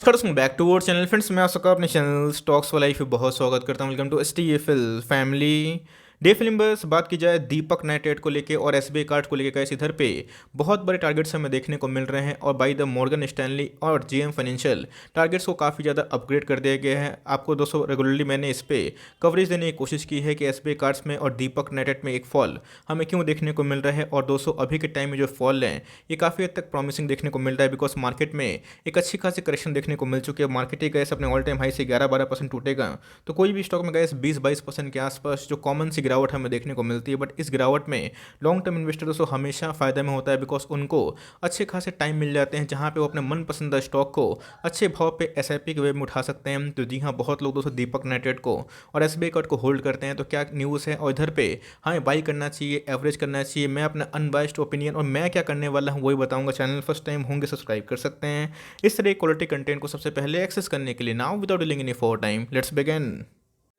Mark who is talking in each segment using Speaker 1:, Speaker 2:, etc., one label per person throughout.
Speaker 1: नमस्कार दोस्तों, back to our channel. Friends, मैं आप सबका अपने चैनल स्टॉक्स वाला लाइफ में बहुत स्वागत करता हूं। Welcome to STFL family. डे फिल्म बस बात की जाए दीपक नाइट्रेट को लेके और SBI कार्ड को लेके, कैसे इधर पे बहुत बड़े टारगेट्स हमें देखने को मिल रहे हैं और बाई द मॉर्गन स्टैनली और JM फाइनेंशियल टारगेट्स को काफ़ी ज़्यादा अपग्रेड कर दिया गया है। आपको दोस्तों रेगुलरली मैंने इस पे कवरेज देने की कोशिश की है कि SBI कार्ड्स में और दीपक नाइट्रेट में एक फॉल हमें क्यों देखने को मिल रहा है। और दोस्तों अभी के टाइम में जो फॉल है ये काफ़ी हद तक प्रॉमिसिंग देखने को मिल रहा है, बिकॉज मार्केट में एक अच्छी खासी करेक्शन देखने को मिल चुकी है। मार्केट ही गैस अपने ऑल टाइम हाई से 11-12% टूटेगा तो कोई भी स्टॉक में गैस 20-22% के आसपास जो कॉमन सी गिरावट हमें देखने को मिलती है। बट इस गिरावट में लॉन्ग टर्म इन्वेस्टर दोस्तों हमेशा फायदे में होता है, बिकॉज उनको अच्छे खासे टाइम मिल जाते हैं जहां पे वो अपने मन पसंदीदा स्टॉक को अच्छे भाव पे SIP के वे में उठा सकते हैं। तो जी हाँ, बहुत लोग दोस्तों दीपक नाइट्रेट को और SBI कार्ड को होल्ड करते हैं। तो क्या न्यूज़ है और इधर पे हमें बाई करना चाहिए, एवरेज करना चाहिए? मैं अपना अनबाइस्ड ओपिनियन और मैं क्या करने वाला हूँ वही बताऊंगा। चैनल फर्स्ट टाइम होंगे सब्सक्राइब कर सकते हैं इस तरह क्वालिटी कंटेंट को सबसे पहले एक्सेस करने के लिए। Now without delaying any for time, let's begin.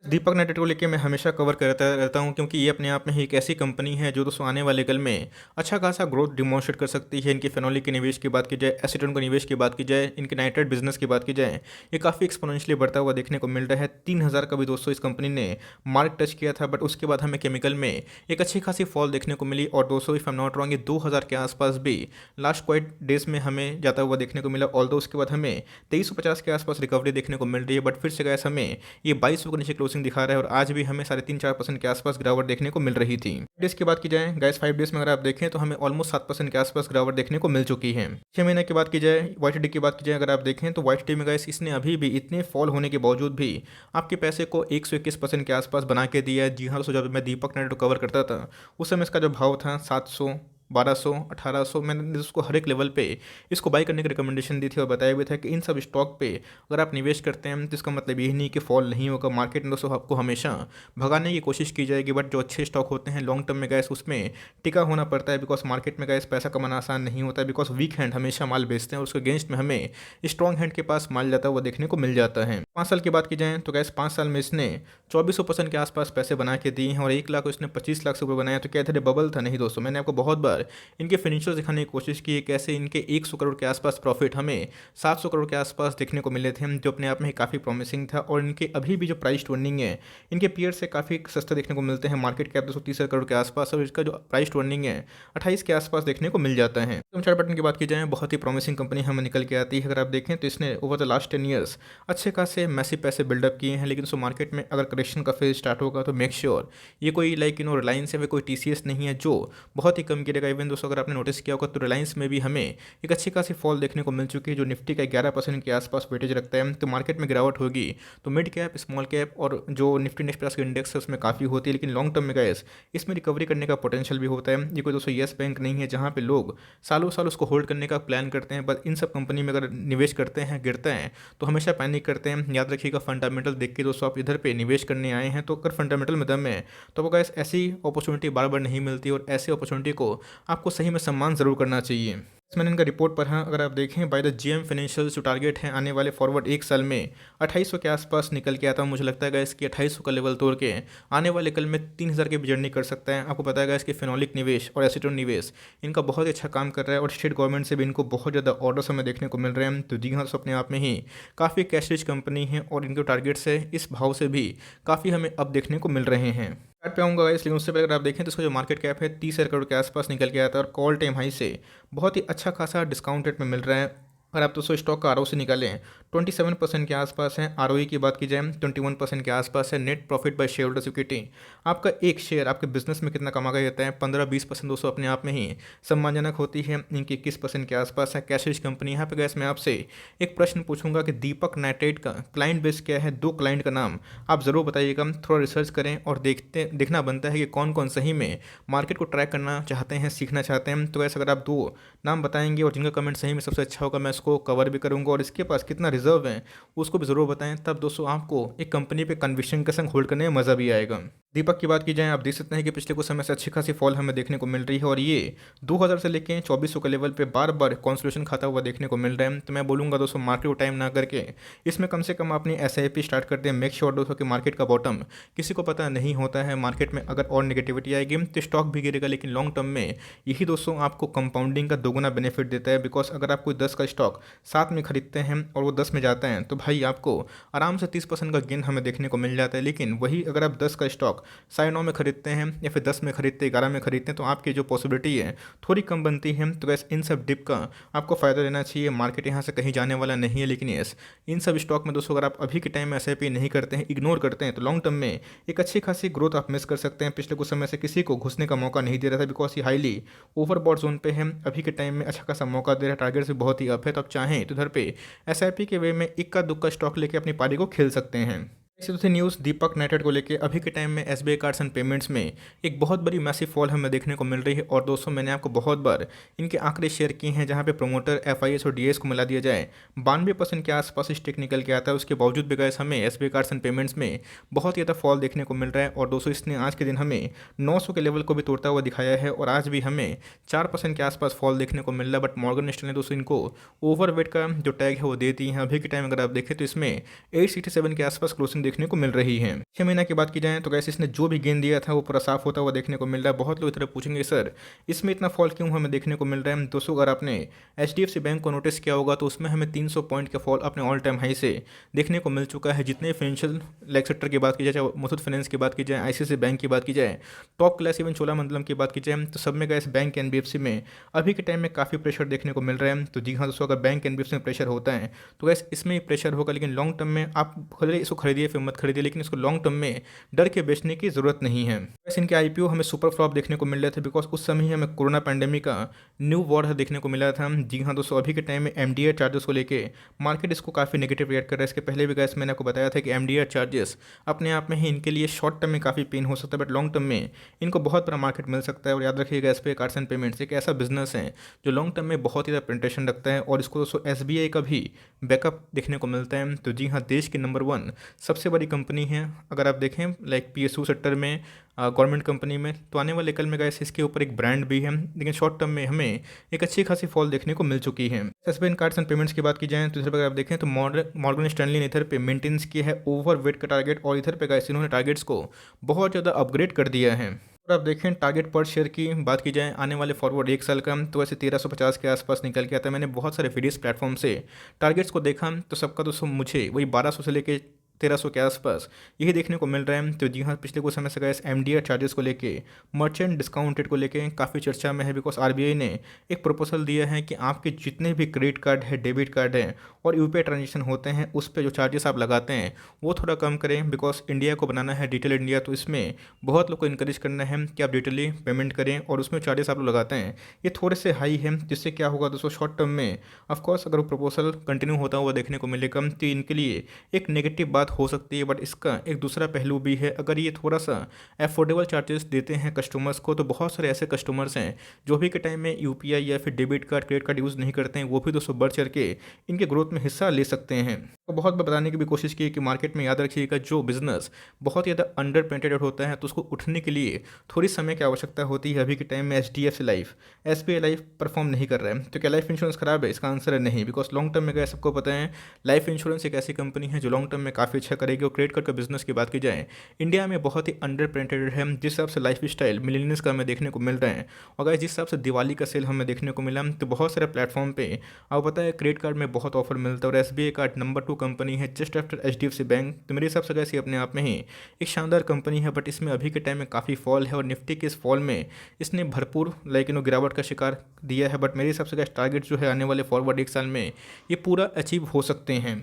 Speaker 1: Deepak nitrate को लेके मैं हमेशा कवर करता रहता हूं, क्योंकि ये अपने आप में ही एक ऐसी कंपनी है जो दोस्तों आने वाले कल में अच्छा खासा ग्रोथ डिमॉन्स्ट्रेट कर सकती है। इनकी फेनोलिक के निवेश की बात की जाए, एसीटोन के निवेश की बात की जाए, इनके नाइट्रेट बिजनेस की बात की जाए, ये काफ़ी एक्सपोनेंशियली बढ़ता हुआ देखने को मिल रहा है। 3,000 का भी दोस्तों इस कंपनी ने मार्क टच किया था, बट उसके बाद हमें केमिकल में एक अच्छी खासी फॉल देखने को मिली। और दोस्तों if I am not wrong, ये 2,000 के आसपास भी लास्ट क्वाइट डेज में हमें जाता हुआ देखने को मिला। ऑल्दो उसके बाद हमें 2350 के आसपास रिकवरी देखने को मिल रही है, बट फिर से गैस हमें ये 2200 के नीचे क्लोजिंग दिखा रहा है और आज भी हमें 3.5-4% के आसपास गिरावट देखने को मिल रही थी। डेज की बात की जाए गैस 5 डेज में अगर आप देखें तो हमें ऑलमोस्ट 7% के आसपास गिरावट देखने को मिल चुकी है। 6 महीने की बात की जाए, YTD की बात की जाए अगर आप देखें तो YTD में गैस इसने अभी भी इतने फॉल होने के बावजूद भी आपके पैसे को 121% के आसपास बना के दिया है। जी हाँ दोस्तों, जब मैं दीपक नाइट्रेट को कवर करता था उस समय इसका जो भाव था 700, 1200, 1800, मैंने उसको हर एक लेवल पे इसको बाई करने की रिकमेंडेशन दी थी और बताया भी था कि इन सब स्टॉक पे अगर आप निवेश करते हैं तो इसका मतलब यही नहीं कि फॉल नहीं होगा। मार्केट में दोस्तों आपको हमेशा भगाने की कोशिश की जाएगी, बट जो अच्छे स्टॉक होते हैं लॉन्ग टर्म में गैस उसमें टिका होना पड़ता है, बिकॉज मार्केट में गैस पैसा कमाना आसान नहीं होता है। बिकॉज वीक हैंड हमेशा माल बेचते हैं और उसके अगेंस्ट में हमें स्ट्रॉन्ग हैंड के पास माल जाता हुआ देखने को मिल जाता है। 5 साल की बात की जाए तो गैस 5 साल में इसने 2400% के आसपास पैसे बना के दिए हैं और 1 लाख इसने 25 लाख से ऊपर बनाया। तो क्या इधर बबल था? नहीं दोस्तों, मैंने आपको बहुत बार इनके फिनेंशियल दिखाने की कोशिश की है, कैसे इनके 100 करोड़ के आसपास प्रॉफिट हमें 700 करोड़ के आसपास देखने को मिले थे, जो अपने आप में काफ़ी प्रॉमिसिंग था। और इनके अभी भी जो प्राइस टू अर्निंग है इनके पीयर से काफ़ी सस्ते देखने को मिलते हैं। मार्केट कैप 230 करोड़ के आसपास और इसका जो प्राइस टू अर्निंग है 28 के आसपास देखने को मिल जाता है। तो चार्ट पैटर्न की बात की जाए, बहुत ही प्रॉमिसिंग कंपनी हमें निकल के आती है। अगर आप देखें तो इसने ओवर द लास्ट 10 ईयर्स अच्छे खासे मैसिव पैसे बिल्डअप किए हैं। लेकिन सो मार्केट में अगर करेक्शन का फेज स्टार्ट होगा तो मेक श्योर ये कोई रिलायंस है, कोई TCS नहीं है जो बहुत ही कम गिरेगा। इवन दोस्तों अगर आपने नोटिस किया होगा तो रिलायंस में भी हमें एक अच्छी खासी फॉल देखने को मिल चुकी है, जो निफ्टी का 11% के आसपास वेटेज रखता है। तो मार्केट में गिरावट होगी तो मिड कैप, स्मॉल कैप और जो निफ्टी नेक्स्ट प्लस इंडेक्स है उसमें काफ़ी होती है। लेकिन लॉन्ग टर्म में गैस इसमें रिकवरी करने का पोटेंशियल भी होता है। ये कोई दोस्तों येस बैंक नहीं है जहाँ पे लोग सालों साल उसको होल्ड करने का प्लान करते हैं। बट इन सब कंपनी में अगर निवेश करते हैं, गिरते हैं तो हमेशा पैनिक करते हैं। याद रखिएगा, फंडामेंटल देख के दोस्तों आप इधर पे निवेश करने आए हैं तो अगर फंडामेंटल में दम है तो वो गैस ऐसी अपॉर्चुनिटी बार बार नहीं मिलती और ऐसी अपॉर्चुनिटी को आपको सही में सम्मान ज़रूर करना चाहिए। मैंने इनका रिपोर्ट पढ़ा, अगर आप देखें बाय द JM फाइनेंशियल जो टारगेट है आने वाले फॉरवर्ड 1 साल में 2800 के आसपास निकल के आता हूँ। मुझे लगता है इसकी 2800 का लेवल तोड़ के आने वाले कल में 3,000 की भी जर्नी कर सकता है। आपको पता है इसकी फेनोलिक निवेश और एसीटोन निवेश इनका बहुत ही अच्छा काम कर रहा है और स्टेट गवर्नमेंट से भी इनको बहुत ज़्यादा ऑर्डर्स हमें देखने को मिल रहे हैं। तो जी हाँ, अपने आप में ही काफ़ी कैश रिच कंपनी है और इनके टारगेट्स है इस भाव से भी काफ़ी हमें अब देखने को मिल रहे हैं। चार्ट पे आऊँगा इसलिए उससे पहले अगर आप देखें तो इसका जो मार्केट कैप है 30,000 करोड़ के आसपास निकल के आता है और कॉल टाइम हाई से बहुत ही अच्छा खासा डिस्काउंट रेट में मिल रहा है। अगर आप दोस्तों स्टॉक का ROC निकालें 27% के आसपास है। ROE की बात की जाए 21% के आसपास है। Net profit by share holders equity, आपका एक शेयर आपके बिजनेस में कितना कमा के देता है 15-20% दोस्तों अपने आप में ही सम्मानजनक होती है। इनकी 21% के आसपास है। Cash rich company. यहाँ पे गैस मैं आपसे एक प्रश्न पूछूंगा कि दीपक नाइट्रेट का क्लाइंट बेस क्या है? 2 क्लाइंट का नाम आप ज़रूर बताइएगा। थोड़ा रिसर्च करें और देखना बनता है कि कौन कौन सही में मार्केट को ट्रैक करना चाहते हैं, सीखना चाहते हैं। तो गैस अगर आप 2 नाम बताएंगे और जिनका कमेंट सही में सबसे अच्छा होगा मैं उसको कवर भी करूंगा और इसके पास कितना रिजर्व है उसको भी ज़रूर बताएं। तब दोस्तों आपको एक कंपनी पे कन्विक्शन के संग होल्ड करने में मज़ा भी आएगा। दीपक की बात की जाए, आप देख सकते हैं कि पिछले कुछ समय से अच्छी खासी फॉल हमें देखने को मिल रही है और ये 2000 से लेके 2400 के लेवल पे बार-बार कंसोलिडेशन खाता हुआ देखने को मिल रहा है। तो मैं बोलूँगा दोस्तों, मार्केट को टाइम ना करके इसमें कम से कम अपनी एसआईपी स्टार्ट कर दें। मेक श्योर दोस्तों कि मार्केट का बॉटम किसी को पता नहीं होता है। मार्केट में अगर और नेगेटिविटी आएगी तो स्टॉक भी गिरेगा, लेकिन लॉन्ग टर्म में यही दोस्तों आपको कंपाउंडिंग का दोगुना बेनिफिट देता है। बिकॉज़ अगर आप कोई 10 का स्टॉक साथ में खरीदते हैं और वो 10 में जाता है, तो भाई आपको आराम से 30% का गेन हमें देखने को मिल जाता है। लेकिन वही अगर आप 10 का स्टॉक 9.5 में खरीदते हैं या फिर 10 में खरीदते हैं, 11 में खरीदते हैं, तो आपकी जो पॉसिबिलिटी है थोड़ी कम बनती है। तो गैस इन सब डिप का आपको फ़ायदा लेना चाहिए। मार्केट यहाँ से कहीं जाने वाला नहीं है। लेकिन यस, इन सब स्टॉक में दोस्तों अगर आप अभी के टाइम में एसआईपी नहीं करते हैं, इग्नोर करते हैं, तो लॉन्ग टर्म में एक अच्छी खासी ग्रोथ आप मिस कर सकते हैं। पिछले कुछ समय से किसी को घुसने का मौका नहीं दे रहा था, बिकॉज ये हाईली ओवरबॉट जोन पे है। अभी के टाइम में अच्छा खासा मौका दे रहा है, टारगेट से बहुत ही अप है। तो आप चाहें तो इधर पे एसआईपी के वे में इक्का दुक्का स्टॉक लेके अपनी पारी को खेल सकते हैं। इसी दूसरी न्यूज़ दीपक नाइट्रेट को लेके अभी के टाइम में एसबीआई कार्ड्स एंड पेमेंट्स में एक बहुत बड़ी मैसिव फॉल हमें देखने को मिल रही है। और दोस्तों, मैंने आपको बहुत बार इनके आंकड़े शेयर किए हैं, जहां पे प्रोमोटर एफआईएस और डीएस को मिला दिया जाए 92% के आसपास स्टेक निकल के आता है। उसके बावजूद भी गैस हमें एसबीआई कार्ड्स एंड पेमेंट्स में बहुत ही ज़्यादा फॉल देखने को मिल रहा है। और दोस्तों, इसने आज के दिन हमें 900 के लेवल को भी तोड़ता हुआ दिखाया है और आज भी हमें 4% के आसपास फॉल देखने को मिल रहा है। बट मॉर्गन स्टैनली ने दोस्तों इनको ओवरवेट का जो टैग है वो दे दी है। अभी के टाइम अगर आप देखें तो इसमें 867 के आसपास क्लोजिंग देखने को मिल रही है। 6 महीना की बात की जाए तो गैस इसने जो भी गेन दिया था वो पूरा साफ होता हुआ देखने को मिल रहा है। बहुत लोग इस तरह पूछेंगे, सर इसमें इतना फॉल क्यों हमें देखने को मिल रहा है। दोस्तों, अगर आपने एचडीएफसी बैंक को नोटिस किया होगा तो उसमें हमें 300 पॉइंट का फॉल अपने ऑल टाइम हाई से देखने को मिल चुका है। जितने फाइनेंशियल लाइक सेक्टर की बात की जाए, चाहे मुथूट फाइनेंस की बात की जाए, आईसीआईसीआई बैंक की बात की जाए, टॉप क्लास इवन चोलामंडलम की बात की जाए, तो सब में गैस बैंक एनबीएफसी में अभी के टाइम में काफ़ी प्रेशर देखने को मिल रहा है। तो जी हाँ दोस्तों, अगर बैंक एनबीएफसी में प्रेशर होता है तो गैस इसमें ही प्रेशर होगा। लेकिन लॉन्ग टर्म में आप भले इसको खरीदिए फिर मत खरीदिए, लेकिन इसको लॉन्ग टर्म में डर के बेचने की ज़रूरत नहीं है। वैसे इनके आईपीओ हमें सुपर फ्लॉप देखने को मिल रहे थे, बिकॉज उस समय ही हमें कोरोना पैंडेमिक का न्यू वॉर देखने को मिला था। जी हाँ दोस्तों, अभी के टाइम में एमडीआर चार्जेस को लेके मार्केट इसको काफ़ी नेगेटिव रिएक्ट कर रहा है। इसके पहले भी गैस मैंने आपको बताया था कि एमडीआर चार्जेस अपने आप में ही इनके लिए शॉर्ट टर्म में काफ़ी पेन हो सकता है, बट लॉन्ग टर्म में इनको बहुत बड़ा मार्केट मिल सकता है। और याद रखिएगा, एसबीआई कार्ड्स एंड पेमेंट्स एक ऐसा बिजनेस है जो लॉन्ग टर्म में बहुत ही ज़्यादा पेनिट्रेशन रखता है और इसको दोस्तों एसबीआई का भी बैकअप देखने को मिलता है। तो जी हाँ, देश की नंबर 1 सबसे बड़ी कंपनी है। अगर आप देखें लाइक पीएसयू सेक्टर में, गवर्नमेंट कंपनी में, तो आने वाले कल में गैस इसके ऊपर एक ब्रांड भी है। लेकिन शॉर्ट टर्म में हमें एक अच्छी खासी फॉल देखने को मिल चुकी है। एसबीआई कार्ड्स एंड पेमेंट्स की बात की जाए तो इधर पर अगर आप देखें तो मॉर्गन स्टैनली ने इधर पे मेंटेनेंस किया है ओवर वेट का टारगेट, और इधर पे गैस इन्होंने टारगेट्स को बहुत ज़्यादा अपग्रेड कर दिया है। और आप देखें टारगेट पर शेयर की बात की जाए आने वाले फॉरवर्ड एक साल का, तो वैसे 1350 के आसपास निकल के आता है। मैंने बहुत सारे वीडियोस प्लेटफॉर्म से टारगेट्स को देखा तो सबका दोस्तों मुझे वही 1200 से लेके 1300 के आसपास यही देखने को मिल रहा है। तो जी हाँ, पिछले कुछ समय से गैस एमडीआर चार्जेस को लेके, मर्चेंट डिस्काउंट रेट को लेके काफ़ी चर्चा में है। बिकॉज आरबीआई ने एक प्रपोजल दिया है कि आपके जितने भी क्रेडिट कार्ड है, डेबिट कार्ड है और यूपीआई ट्रांजेक्शन होते हैं, उस पर जो चार्जेस आप लगाते हैं वो थोड़ा कम करें। बिकॉज इंडिया को बनाना है डिजिटल इंडिया, तो इसमें बहुत लोग को इंकरेज करना है कि आप डिजिटली पेमेंट करें और उसमें चार्जेस आप लोग लगाते हैं ये थोड़े से हाई है। जिससे क्या होगा दोस्तों, शॉर्ट टर्म में ऑफकोर्स अगर वो प्रपोजल कंटिन्यू होता हुआ देखने को मिलेगा तो इनके लिए एक नेगेटिव बात हो सकती है। बट इसका एक दूसरा पहलू भी है, अगर ये थोड़ा सा अफोर्डेबल चार्जेस देते हैं कस्टमर्स को, तो बहुत सारे ऐसे कस्टमर्स हैं जो भी के टाइम में यूपीआई या फिर debit card, credit card use नहीं करते हैं, वो भी दोस्तों बढ़ चढ़ के इनके ग्रोथ में हिस्सा ले सकते हैं। तो बहुत बार बताने की भी कोशिश की कि मार्केट में याद रखिएगा, जो बिजनेस बहुत ज़्यादा अंडर पेनिट्रेटेड होता है तो उसको उठने के लिए थोड़ी समय की आवश्यकता होती है। अभी के टाइम में HDFC life, SBI life perform नहीं कर रहा है। तो क्या लाइफ इंश्योरेंस खराब है? इसका आंसर है नहीं। बिकॉज लॉन्ग टर्म में क्या सबको पता है, लाइफ इंश्योरेंस एक ऐसी कंपनी है जो लॉन्ग टर्म में काफ़ी अच्छा करेगी। और क्रेडिट कार्ड का बिजनेस की बात की जाए, इंडिया में बहुत ही अंडर पेनिट्रेटेड है। जिस हिसाब से लाइफ स्टाइल मिलेनियल्स का हमें देखने को मिल रहा है, और जिस हिसाब से दिवाली का सेल हमें देखने को मिला, तो बहुत सारे प्लेटफॉर्म पे आपको पता है क्रेडिट कार्ड में बहुत ऑफर मिलता है। और एसबीआई कार्ड नंबर 2 कंपनी है जस्ट आफ्टर एचडीएफसी बैंक। तो मेरे हिसाब से कैसी अपने आप में ही एक शानदार कंपनी है। बट इसमें अभी के टाइम में काफ़ी फॉल है और निफ्टी के इस फॉल में इसने भरपूर गिरावट का शिकार दिया है। बट मेरे हिसाब से टारगेट जो है आने वाले फॉरवर्ड एक साल में ये पूरा अचीव हो सकते हैं।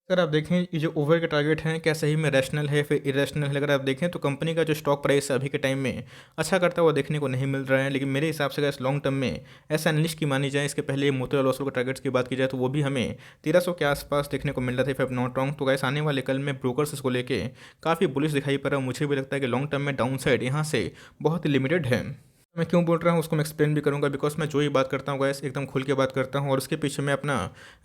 Speaker 1: अगर आप देखें ये जो ओवर के टारगेट हैं क्या सही में रैशनल है फिर इरेशनल है, अगर आप देखें तो कंपनी का जो स्टॉक प्राइस है अभी के टाइम में अच्छा करता हुआ देखने को नहीं मिल रहा है। लेकिन मेरे हिसाब से अगर लॉन्ग टर्म में ऐसा एनालिस्ट की मानी जाए, इसके पहले मोतीलाल ओसवाल के टारगेट्स की बात की जाए तो वो भी हमें 1300 के आसपास देखने को मिल रहा था इफ नॉट रॉन्ग। तो गैस आने वाले कल में ब्रोकर्स इसको लेके काफ़ी बुलिश दिखाई पड़ रहा है। मुझे भी लगता है कि लॉन्ग टर्म में डाउन साइड यहाँ से बहुत ही लिमिटेड है। मैं क्यों बोल रहा हूँ उसको मैं एक्सप्लेन भी करूँगा, बिकॉज मैं जो ही बात करता हूँ गैस एकदम खुल के बात करता हूँ और उसके पीछे मैं अपना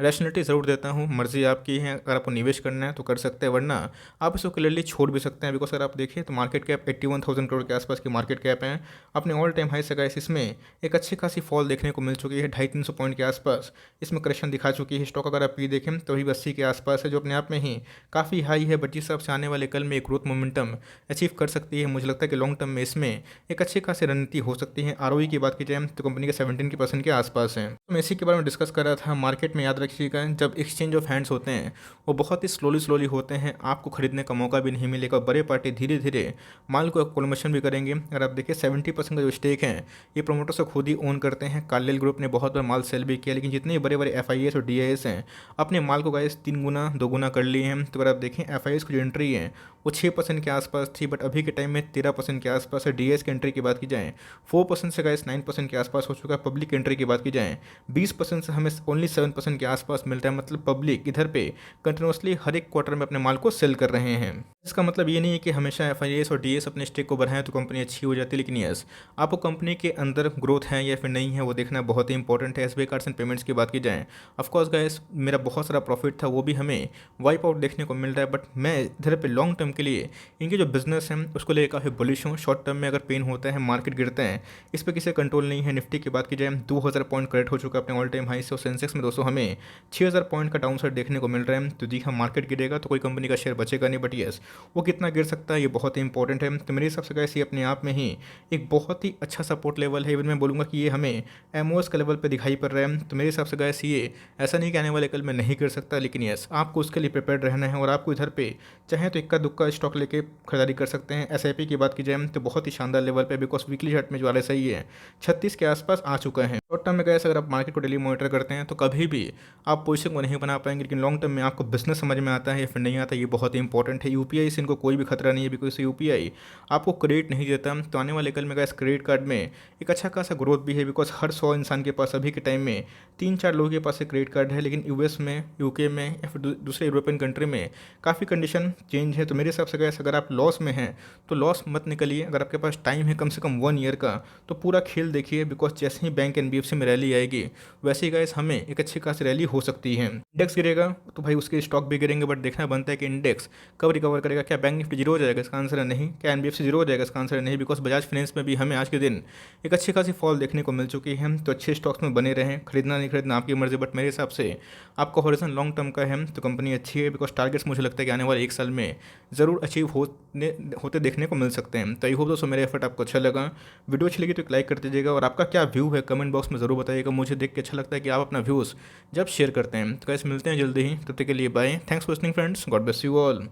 Speaker 1: रैशनलिटी ज़रूर देता हूँ। मर्जी आपकी है, अगर आपको निवेश करना है तो कर सकते हैं, वरना आप इसको क्लियरली छोड़ भी सकते हैं। बिकॉज अगर आप देखिए तो मार्केट कैप 81,000 करोड़ के आसपास की मार्केट कैप है, अपने ऑल टाइम हाई से गैस इसमें एक अच्छी खासी फॉल देखने को मिल चुकी है, 250-300 पॉइंट के आसपास इसमें करेक्शन दिखा चुकी है। स्टॉक अगर आप ये देखें तो अभी 80 के आसपास है, जो अपने आप में ही काफ़ी हाई है, बट जिस हिसाब से आने वाले कल में एक ग्रोथ मोमेंटम अचीव कर सकती है, मुझे लगता है कि लॉन्ग टर्म में इसमें एक अच्छी खासी रणनीति हो सकती है। आरओई की बात की जाए तो कंपनी के 17% के आसपास है। तो मैं इसी के बारे में डिस्कस कर रहा था। मार्केट में याद रखिएगा, जब एक्सचेंज ऑफ हैंड्स होते हैं वो बहुत ही स्लोली होते हैं, आपको खरीदने का मौका भी नहीं मिलेगा। बड़े पार्टी धीरे धीरे माल को एक्विजिशन भी करेंगे। अगर आप देखिए 70% का जो स्टेक है ये प्रोमोटर्स खुद ही ओन करते हैं। कार्लिल ग्रुप ने बहुत बार माल सेल भी किया, लेकिन जितने बड़े बड़े एफ और डी हैं अपने माल को गाइस 3 गुना 2 गुना कर लिए हैं। तो अगर आप देखें एफ की जो एंट्री है वो 6% के आसपास थी, बट अभी के टाइम में 13% के आसपास है। डी की एंट्री की बात की जाए 4% से गाइस 9% के आसपास हो चुका है। पब्लिक एंट्री की बात की जाए 20% से हमें ओनली 7% के आसपास मिलता है। मतलब पब्लिक इधर पे कंटिन्यूसली हर एक क्वार्टर में अपने माल को सेल कर रहे हैं। इसका मतलब ये नहीं है कि हमेशा एफ और डी अपने स्टेक को बढ़ाएं तो कंपनी अच्छी हो जाती है, लेकिन यस आपको कंपनी के अंदर ग्रोथ है या फिर नहीं है वो देखना बहुत ही इंपॉर्टेंट है। एसबीआई कार्ड्स एंड पेमेंट्स की बात की जाए ऑफकोर्स गाइस मेरा बहुत सारा प्रॉफिट था, वो भी हमें वाइप आउट देखने को मिल रहा है, बट मैं इधर पे लॉन्ग टर्म के लिए इनके जो बिजनेस है उसको लेकर काफ़ी बुलिश हूँ। शॉर्ट टर्म में अगर पेन होता है, मार्केट गिरता है, इस पर किसी कंट्रोल नहीं है। निफ्टी की बात की जाए 2000 पॉइंट करेक्ट हो चुका है अपने ऑल टाइम हाई से, और सेंसेक्स में दोस्तों हमें 6000 पॉइंट का डाउन साइड देखने को मिल रहा है। तो जी हाँ, मार्केट गिरेगा तो कोई कंपनी का शेयर बचेगा नहीं, बट यस वो कितना गिर सकता है ये बहुत ही इंपॉर्टेंट है। तो मेरे हिसाब से कैसे अपने आप में ही एक बहुत ही अच्छा सपोर्ट लेवल है। इवन मैं बोलूँगा कि ये हमें एमओएस के लेवल पे दिखाई पड़ रहा है। तो मेरे हिसाब से गैस ये ऐसा नहीं कि आने वाले कल में नहीं कर सकता, लेकिन यस आपको उसके लिए प्रिपेयर्ड रहना है और आपको इधर पे चाहे तो इक्का दुक्का स्टॉक लेके खरीदारी कर सकते हैं। एसआईपी की बात की जाए तो बहुत ही शानदार लेवल पे, बिकॉज वीकली चार्ट में जो वाले सही है 36 के आसपास आ चुका है। शॉर्ट टर्म में गैस अगर आप मार्केट को डेली मॉनिटर करते हैं तो कभी भी आप पोजिशन को नहीं बना पाएंगे, लेकिन लॉन्ग टर्म में आपको बिजनेस समझ में आता है या फिर नहीं आता, ये बहुत ही इंपॉर्टेंट है। यूपीआई से इनको कोई भी खतरा नहीं है, बिकॉज यूपीआई आपको क्रेडिट नहीं देता। तो आने वाले कल में गैस क्रेडिट कार्ड में एक अच्छा खासा ग्रोथ भी है, बिकॉज हर 100 इंसान के पास अभी के टाइम में 3-4 लोगों के पास क्रेडिट कार्ड है। लेकिन यूएस में, यूके में या फिर दूसरे यूरोपियन कंट्री में काफ़ी कंडीशन चेंज है। तो मेरे हिसाब से गैस अगर आप लॉस में हैं तो लॉस मत निकलिए। अगर आपके पास टाइम है कम से कम 1 ईयर का तो पूरा खेल देखिए, बिकॉज जैसे ही बैंक एनबीएफसी में रैली आएगी वैसे ही गैस हमें एक अच्छी खासी रैली हो सकती है। इंडेक्स गिरेगा तो भाई उसके स्टॉक भी गिरेंगे, बट देखना बनता है कि इंडेक्स कब रिकवर करेगा। क्या बैंक निफ्टी जीरो हो जाएगा? इसका आंसर है नहीं। क्या एनबीएफसी जीरो हो जाएगा? इसका आंसर है नहीं, बिकॉज बजाज फाइनेंस में भी हमें आज के दिन एक अच्छी खासी फॉल देखने को मिल चुकी है। तो अच्छे स्टॉक्स में बने रहें, खरीदना नहीं खरीदना आपकी मर्जी, बट मेरे हिसाब से आपका हॉरिजन लॉन्ग टर्म का है तो कंपनी अच्छी है। बिकॉज टारगेट्स मुझे लगता है कि आने वाले 1 साल में ज़रूर अचीव होते देखने को मिल सकते हैं। तो आई होप दोस्तों मेरा एफर्ट आपको अच्छा लगा। वीडियो अच्छी लगी तो एक लाइक कर दीजिएगा, और आपका क्या व्यू है कमेंट बॉक्स में ज़रूर बताइएगा। मुझे देख के अच्छा लगता है कि आप अपना व्यूज़ जब शेयर करते हैं। तो कैसे मिलते हैं जल्दी ही, तब तक के लिए बाय। Thanks for listening friends, God bless you all.